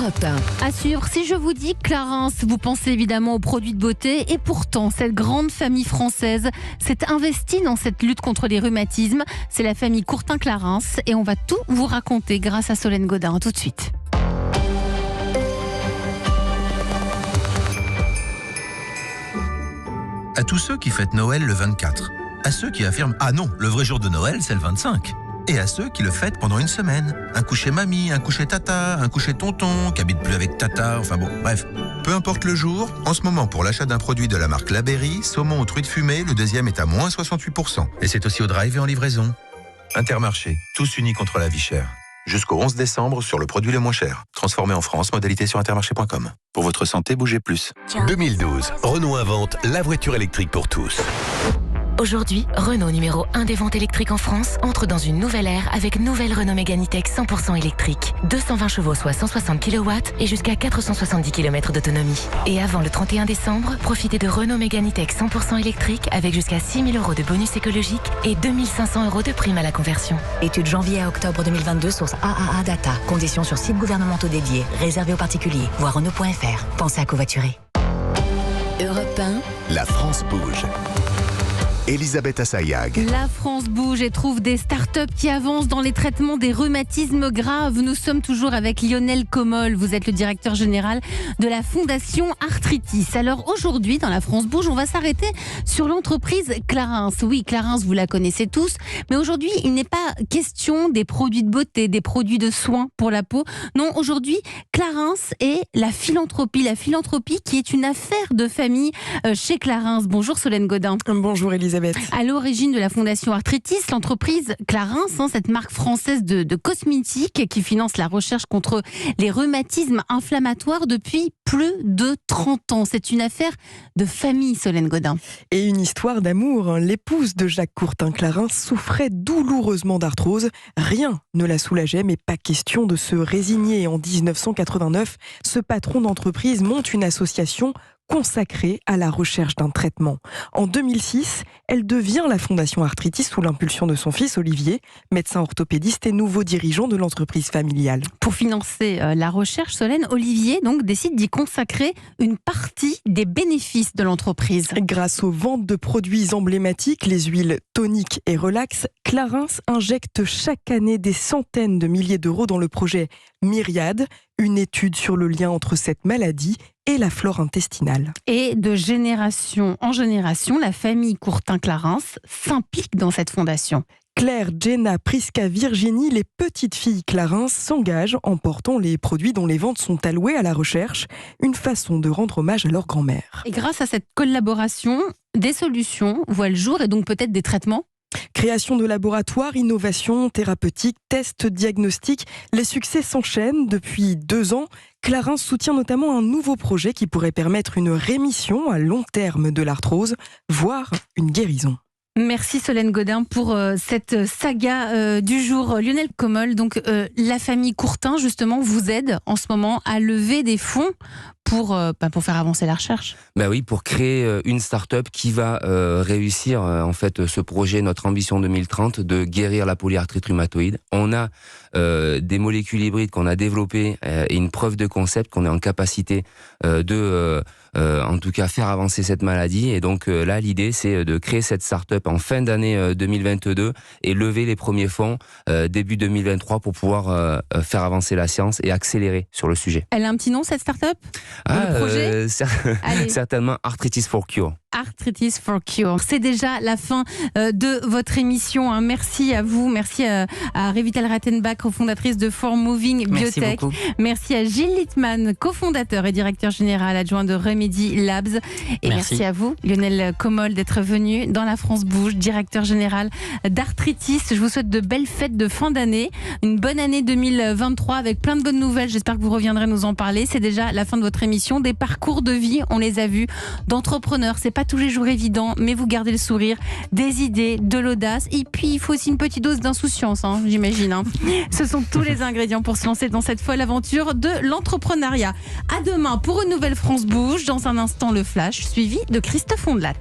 Europe 1. À suivre, si je vous dis Clarins, vous pensez évidemment aux produits de beauté et pourtant cette grande famille française s'est investie dans cette lutte contre les rhumatismes. C'est la famille Courtin-Clarins et on va tout vous raconter grâce à Solène Godin. Tout de suite. À tous ceux qui fêtent Noël le 24, à ceux qui affirment « Ah non, le vrai jour de Noël, c'est le 25 », et à ceux qui le fêtent pendant une semaine. Un coup chez mamie, un coup chez tata, un coup chez tonton, qui habite plus avec tata, enfin bon, bref. Peu importe le jour, en ce moment, pour l'achat d'un produit de la marque La Berry, saumon aux truites fumées, le deuxième est à moins 68%. Et c'est aussi au drive et en livraison. Intermarché, tous unis contre la vie chère. Jusqu'au 11 décembre sur le produit le moins cher. Transformé en France, modalité sur intermarché.com. Pour votre santé, bougez plus. 2012, Renault invente la voiture électrique pour tous. Aujourd'hui, Renault, numéro 1 des ventes électriques en France, entre dans une nouvelle ère avec nouvelle Renault Mégane E-Tech 100% électrique. 220 chevaux, soit 160 kW et jusqu'à 470 km d'autonomie. Et avant le 31 décembre, profitez de Renault Mégane E-Tech 100% électrique avec jusqu'à 6 000 € de bonus écologique et 2 500 € de prime à la conversion. Étude janvier à octobre 2022, source AAA Data. Conditions sur sites gouvernementaux dédiés, réservés aux particuliers. Voir Renault.fr. Pensez à covoiturer. Europe 1. La France bouge. Elisabeth Assayag. La France bouge et trouve des startups qui avancent dans les traitements des rhumatismes graves. Nous sommes toujours avec Lionel Comol. Vous êtes le directeur général de la Fondation Arthritis. Alors aujourd'hui, dans la France bouge, on va s'arrêter sur l'entreprise Clarins. Oui, Clarins, vous la connaissez tous. Mais aujourd'hui, il n'est pas question des produits de beauté, des produits de soins pour la peau. Non, aujourd'hui, Clarins est la philanthropie. La philanthropie qui est une affaire de famille chez Clarins. Bonjour Solène Godin. Bonjour Elisabeth. À l'origine de la Fondation Arthritis, l'entreprise Clarins, cette marque française de cosmétiques qui finance la recherche contre les rhumatismes inflammatoires depuis plus de 30 ans. C'est une affaire de famille, Solène Godin. Et une histoire d'amour. L'épouse de Jacques Courtin-Clarins souffrait douloureusement d'arthrose. Rien ne la soulageait, mais pas question de se résigner. En 1989, ce patron d'entreprise monte une association consacrée à la recherche d'un traitement. En 2006, elle devient la Fondation Arthritis sous l'impulsion de son fils Olivier, médecin orthopédiste et nouveau dirigeant de l'entreprise familiale. Pour financer la recherche, Solène, Olivier donc décide d'y consacrer une partie des bénéfices de l'entreprise. Grâce aux ventes de produits emblématiques, les huiles toniques et relax, Clarins injecte chaque année des centaines de milliers d'euros dans le projet Myriade, une étude sur le lien entre cette maladie et la flore intestinale. Et de génération en génération, la famille Courtin-Clarins s'implique dans cette fondation. Claire, Jenna, Prisca, Virginie, les petites filles Clarins s'engagent en portant les produits dont les ventes sont allouées à la recherche, une façon de rendre hommage à leur grand-mère. Et grâce à cette collaboration, des solutions voient le jour et donc peut-être des traitements. Création de laboratoires, innovation thérapeutique, tests diagnostiques, les succès s'enchaînent depuis 2 ans. Clarins soutient notamment un nouveau projet qui pourrait permettre une rémission à long terme de l'arthrose, voire une guérison. Merci Solène Godin pour cette saga du jour. Lionel Comol, donc la famille Courtin justement vous aide en ce moment à lever des fonds pour faire avancer la recherche. Bah oui, pour créer une start-up qui va réussir en fait ce projet, notre ambition 2030 de guérir la polyarthrite rhumatoïde. On a des molécules hybrides qu'on a développées et une preuve de concept qu'on est en capacité en tout cas faire avancer cette maladie. Et donc là, l'idée, c'est de créer cette start-up en fin d'année 2022 et lever les premiers fonds début 2023 pour pouvoir faire avancer la science et accélérer sur le sujet. Elle a un petit nom, cette start-up ? Le projet certainement Arthritis for Cure. Arthritis for Cure. C'est déjà la fin de votre émission. Merci à vous. Merci à Revital Rattenbach, cofondatrice de Form Moving Biotech. Merci à Gilles Littmann, cofondateur et directeur général adjoint de Remedy Labs. Et merci à vous, Lionel Comol, d'être venu dans La France Bouge, directeur général d'Arthritis. Je vous souhaite de belles fêtes de fin d'année. Une bonne année 2023 avec plein de bonnes nouvelles. J'espère que vous reviendrez nous en parler. C'est déjà la fin de votre émission. Des parcours de vie, on les a vus, d'entrepreneurs. C'est pas tous les jours évident, mais vous gardez le sourire, des idées, de l'audace, et puis il faut aussi une petite dose d'insouciance, j'imagine. Ce sont tous les ingrédients pour se lancer dans cette folle aventure de l'entrepreneuriat. À demain pour une nouvelle France Bouge. Dans un instant, le Flash, suivi de Christophe Ondelat.